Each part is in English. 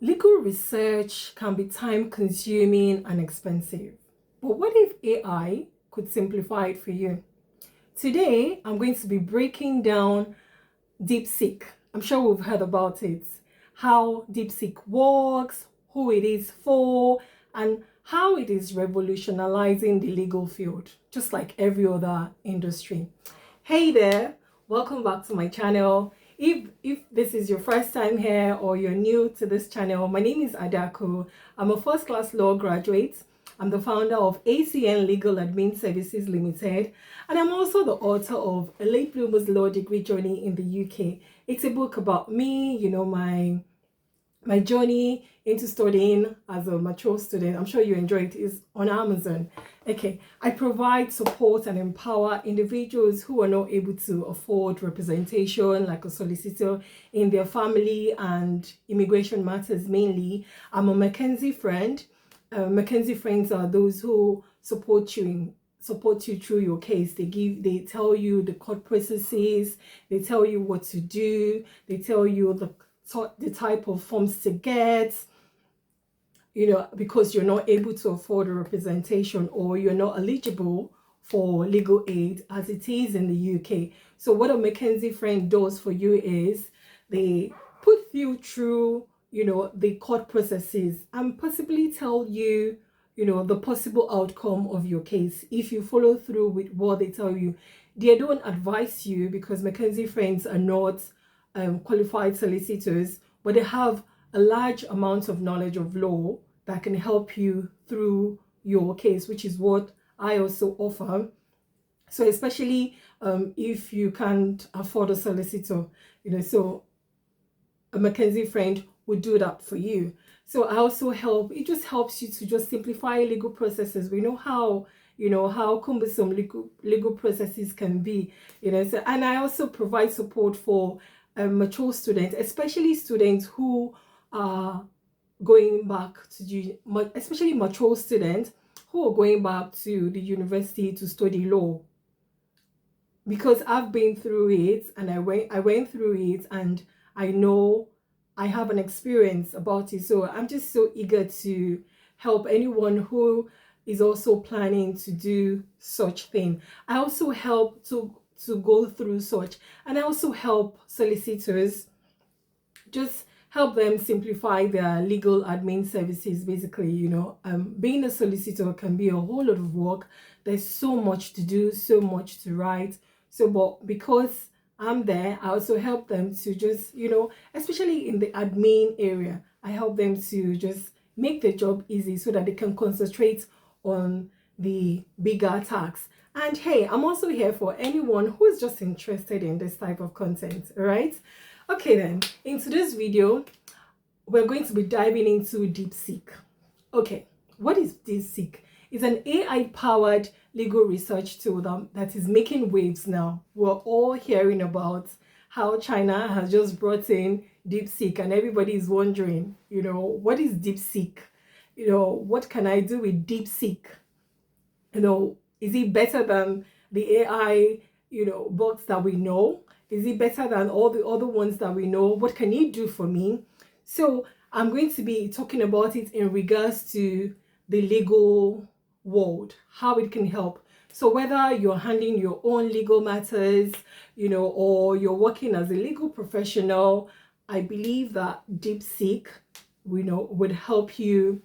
Legal research can be time consuming and expensive. But what if AI could simplify it for you? Today, I'm going to be breaking down DeepSeek. I'm sure we've heard about it. How DeepSeek works, who it is for, and how it is revolutionizing the legal field, just like every other industry. Hey there, welcome back to my channel. If this is your first time here or you're new to this channel, my name is Adako. I'm a first class law graduate. I'm the founder of ACN Legal Admin Services Limited, and I'm also the author of A Late Bloomer's Law Degree Journey in the UK. It's a book about me, my journey into studying as a mature student. I'm sure you enjoy it. It's on Amazon. Okay, I provide support and empower individuals who are not able to afford representation, like a solicitor, in their family and immigration matters mainly. I'm a Mackenzie friend. Mackenzie friends are those who support you through your case. They tell you the court processes, they tell you what to do, they tell you the type of forms to get, because you're not able to afford a representation or you're not eligible for legal aid as it is in the UK. So what a Mackenzie friend does for you is they put you through, the court processes and possibly tell you, the possible outcome of your case. If you follow through with what they tell you, they don't advise you because Mackenzie friends are not qualified solicitors, but they have a large amount of knowledge of law that can help you through your case, which is what I also offer. So especially if you can't afford a solicitor, so a Mackenzie friend would do that for you. So I also help, it just helps you to just simplify legal processes. We know how cumbersome legal processes can be, so, and I also provide support for mature students, especially students who are going back to especially mature students who are going back to the university to study law, because I've been through it and I went through it and I know I have an experience about it. So I'm just so eager to help anyone who is also planning to do such thing. I also help to go through such, and I also help solicitors, just help them simplify their legal admin services. Basically, being a solicitor can be a whole lot of work. There's so much to do, so much to write. So, but because I'm there, I also help them to just, especially in the admin area, I help them to just make the job easy so that they can concentrate on the bigger tasks. And hey, I'm also here for anyone who is just interested in this type of content, all right? Okay then, in today's video, we're going to be diving into DeepSeek. Okay, what is DeepSeek? It's an AI-powered legal research tool that is making waves now. We're all hearing about how China has just brought in DeepSeek, and everybody is wondering, what is DeepSeek? What can I do with DeepSeek? Is it better than the AI, bots that we know? Is it better than all the other ones that we know? What can it do for me? So I'm going to be talking about it in regards to the legal world, how it can help. So whether you're handling your own legal matters, or you're working as a legal professional, I believe that DeepSeek, would help you,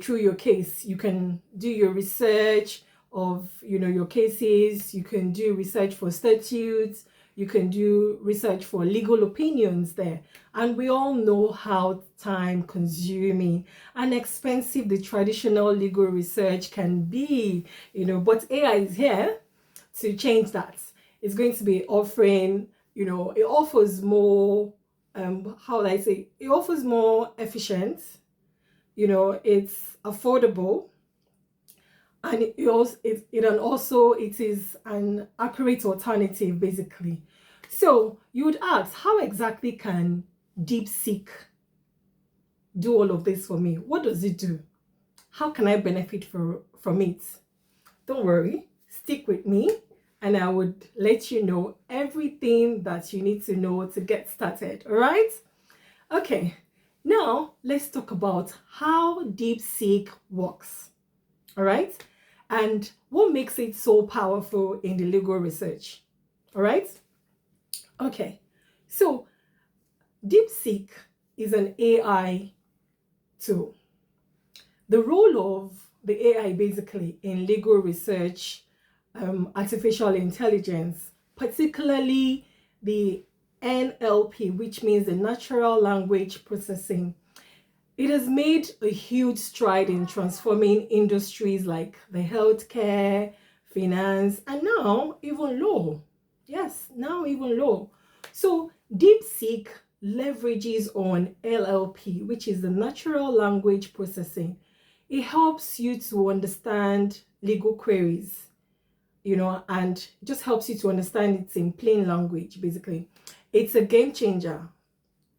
through your case. You can do your research of, your cases. You can do research for statutes. You can do research for legal opinions there. And we all know how time consuming and expensive the traditional legal research can be, but AI is here to change that. It's going to be offering, it offers more, how would I say, it offers more efficient, it's affordable, and it is an accurate alternative, basically. So you would ask, how exactly can DeepSeek do all of this for me? What does it do? How can I benefit from it? Don't worry, stick with me and I would let you know everything that you need to know to get started. All right? Okay. Now, let's talk about how DeepSeek works, all right? And what makes it so powerful in the legal research, all right? Okay, so DeepSeek is an AI tool. The role of the AI basically in legal research, artificial intelligence, particularly the NLP, which means the natural language processing, it has made a huge stride in transforming industries like the healthcare, finance, and now even law. Yes, now even law. So DeepSeek leverages on LLP, which is the natural language processing. It helps you to understand legal queries, and just helps you to understand it in plain language, basically. It's a game changer,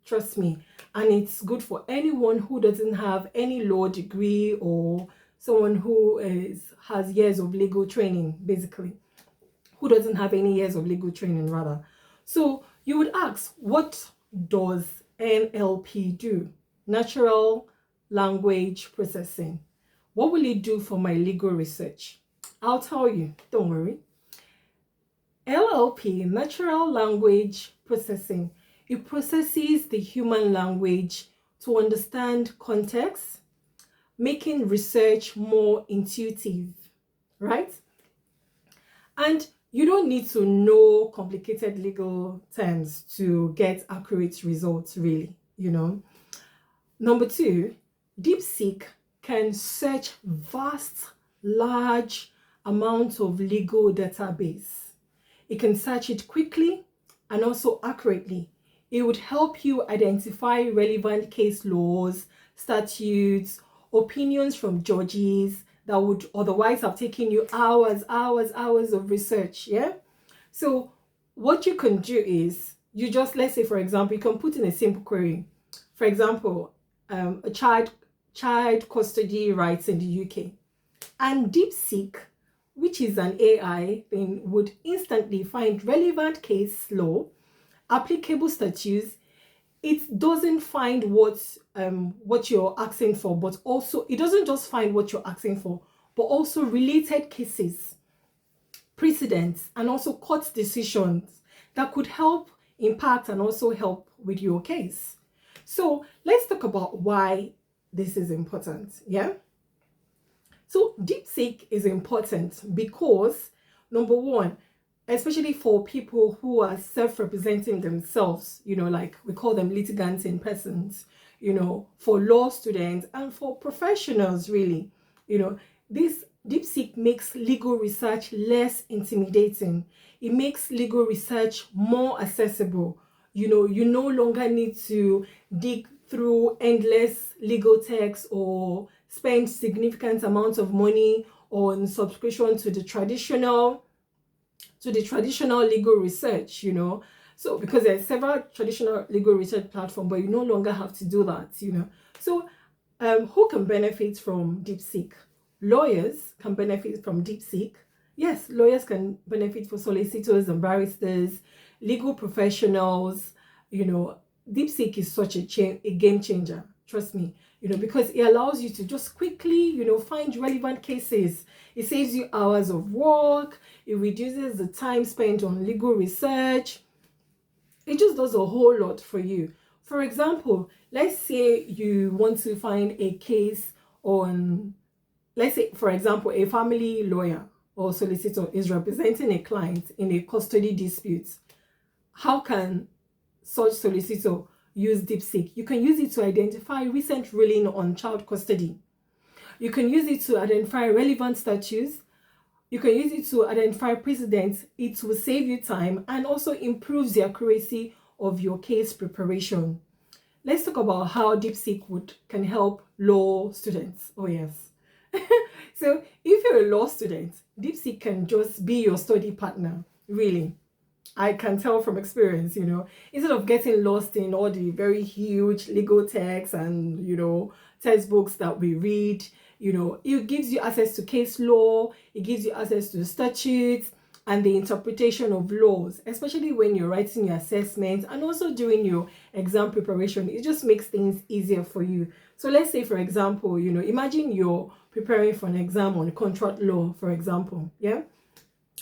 trust me. And it's good for anyone who doesn't have any law degree or someone who has years of legal training, basically, who doesn't have any years of legal training, rather. So you would ask, what does NLP do? Natural language processing. What will it do for my legal research? I'll tell you, don't worry. LLP, natural language processing, it processes the human language to understand context, making research more intuitive, right? And you don't need to know complicated legal terms to get accurate results, really, Number two, DeepSeek can search vast, large amounts of legal database. It can search it quickly and also accurately. It would help you identify relevant case laws, statutes, opinions from judges that would otherwise have taken you hours of research, yeah? So what you can do is, you just, let's say, for example, you can put in a simple query. For example, a child custody rights in the UK. And DeepSeek, which is an AI thing, would instantly find relevant case law, applicable statutes. It doesn't find what you're asking for, but also it doesn't just find what you're asking for, but also related cases, precedents, and also court decisions that could help impact and also help with your case. So let's talk about why this is important. Yeah. So DeepSeek is important because, number one, especially for people who are self-representing themselves, like we call them litigants in persons, for law students and for professionals, really, this DeepSeek makes legal research less intimidating. It makes legal research more accessible. You no longer need to dig through endless legal texts or spend significant amounts of money on subscription to the traditional legal research, So because there's several traditional legal research platforms, but you no longer have to do that, So who can benefit from DeepSeek? Lawyers can benefit from DeepSeek. Yes, lawyers can benefit, for solicitors and barristers, legal professionals. DeepSeek is such a game changer, trust me, because it allows you to just quickly, find relevant cases. It saves you hours of work. It reduces the time spent on legal research. It just does a whole lot for you. For example, let's say you want to find a case on, let's say, for example, a family lawyer or solicitor is representing a client in a custody dispute. How can such solicitor use DeepSeek? You can use it to identify recent ruling on child custody. You can use it to identify relevant statutes. You can use it to identify precedents. It will save you time and also improves the accuracy of your case preparation. Let's talk about how DeepSeek can help law students. Oh yes. So if you're a law student, DeepSeek can just be your study partner, really. I can tell from experience, instead of getting lost in all the very huge legal texts and, textbooks that we read, it gives you access to case law, it gives you access to statutes, and the interpretation of laws, especially when you're writing your assessment and also during your exam preparation. It just makes things easier for you. So let's say, for example, imagine you're preparing for an exam on contract law, for example. Yeah.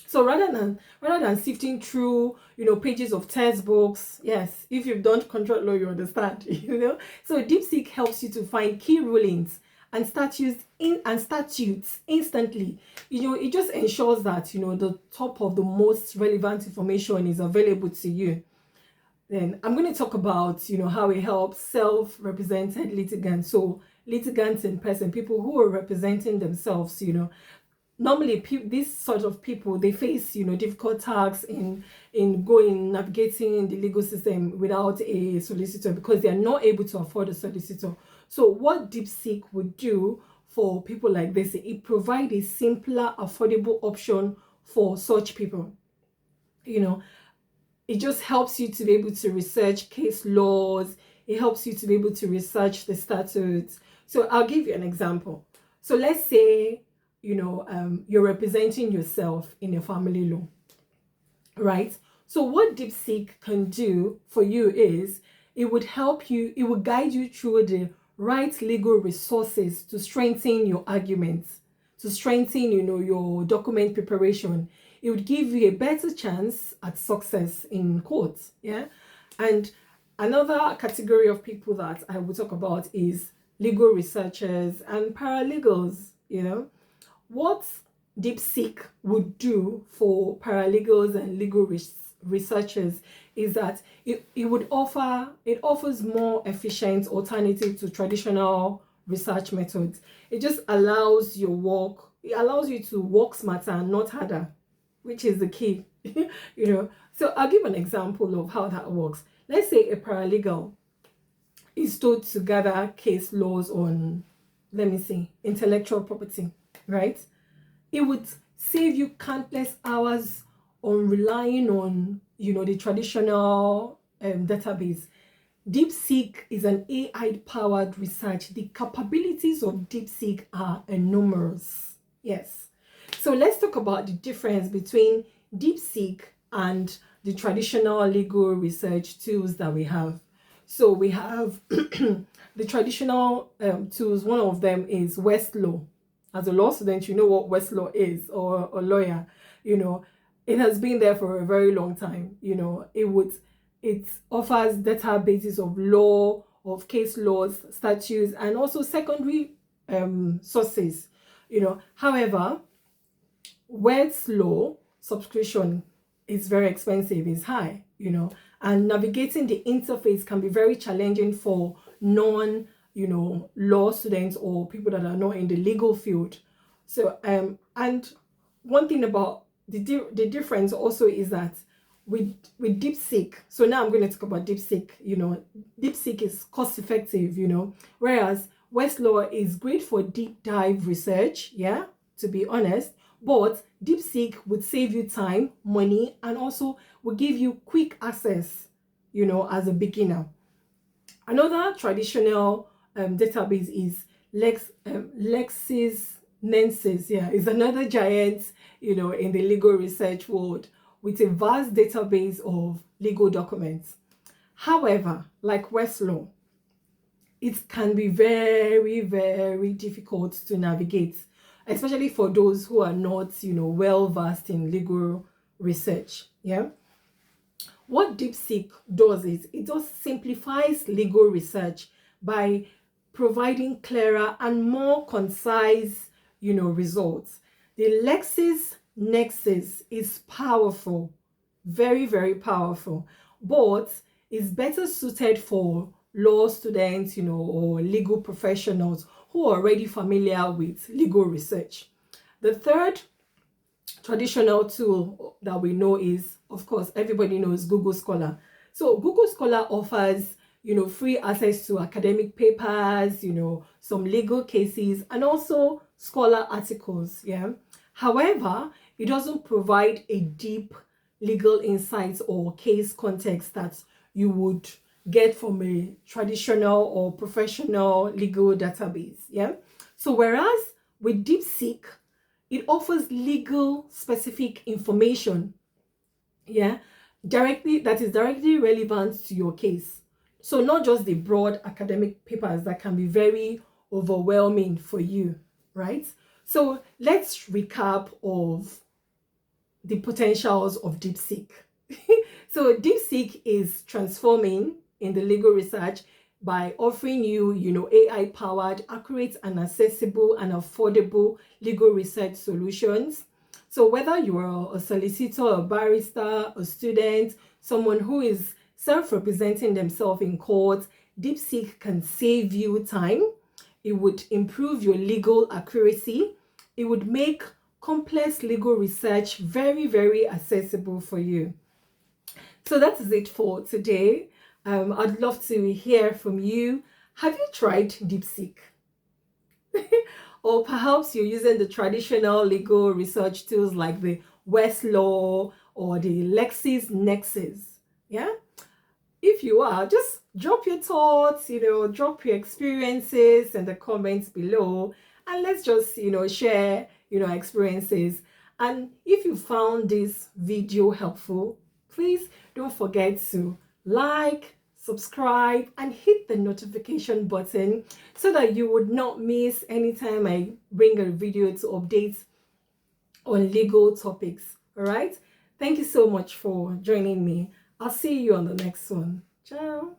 So rather than sifting through, pages of textbooks, yes, if you've done contract law, you understand, So DeepSeek helps you to find key rulings and statutes instantly. It just ensures that, the top of the most relevant information is available to you. Then I'm going to talk about, how it helps self-represented litigants. So litigants in person, people who are representing themselves, normally these sort of people, they face difficult tasks in navigating the legal system without a solicitor because they are not able to afford a solicitor. So what DeepSeek would do for people like this, it provides a simpler, affordable option for such people. It just helps you to be able to research case laws. It helps you to be able to research the statutes. So I'll give you an example. So let's say you're representing yourself in a family law, right? So what DeepSeek can do for you is it would guide you through the right legal resources to strengthen your arguments, to strengthen, your document preparation. It would give you a better chance at success in court, yeah? And another category of people that I will talk about is legal researchers and paralegals, What DeepSeek would do for paralegals and legal researchers is that it offers more efficient alternative to traditional research methods. It just allows you to work smarter and not harder, which is the key. So I'll give an example of how that works. Let's say a paralegal is told to gather case laws on, intellectual property, right? It would save you countless hours on relying on, the traditional database. DeepSeek is an AI-powered research. The capabilities of DeepSeek are enormous. Yes. So let's talk about the difference between DeepSeek and the traditional legal research tools that we have. So we have the traditional tools. One of them is Westlaw. As a law student, you know what Westlaw is, or a lawyer. It has been there for a very long time. It offers databases of law, of case laws, statutes, and also secondary sources. However, Westlaw subscription is very expensive, is high, and navigating the interface can be very challenging for law students or people that are not in the legal field. So and one thing about the difference also is that with DeepSeek, so now I'm going to talk about DeepSeek. DeepSeek is cost effective, whereas Westlaw is great for deep dive research, yeah, to be honest. But DeepSeek would save you time, money, and also will give you quick access, as a beginner. Another traditional database is LexisNexis. Yeah, is another giant, in the legal research world with a vast database of legal documents. However, like Westlaw, it can be very, very difficult to navigate, especially for those who are not, well versed in legal research. Yeah. What DeepSeek does is it just simplifies legal research by providing clearer and more concise, results. The LexisNexis is powerful, very, very powerful, but is better suited for law students, or legal professionals who are already familiar with legal research. The third traditional tool that we know is, of course, everybody knows Google Scholar. So Google Scholar offers, free access to academic papers, some legal cases, and also scholar articles. Yeah. However, it doesn't provide a deep legal insights or case context that you would get from a traditional or professional legal database. Yeah. So whereas with DeepSeek, it offers legal specific information, yeah, that is directly relevant to your case. So not just the broad academic papers that can be very overwhelming for you, right? So let's recap of the potentials of DeepSeek. So DeepSeek is transforming in the legal research by offering you, AI-powered, accurate and accessible and affordable legal research solutions. So whether you are a solicitor, a barrister, a student, someone who is self-representing themselves in court, DeepSeek can save you time. It would improve your legal accuracy. It would make complex legal research very, very accessible for you. So that is it for today. I'd love to hear from you. Have you tried DeepSeek? Or perhaps you're using the traditional legal research tools like the Westlaw or the LexisNexis. Yeah? If you are, just drop your thoughts, drop your experiences in the comments below, and let's just, share, experiences. And if you found this video helpful, please don't forget to like, subscribe, and hit the notification button so that you would not miss anytime I bring a video to update on legal topics. All right? Thank you so much for joining me. I'll see you on the next one. Ciao.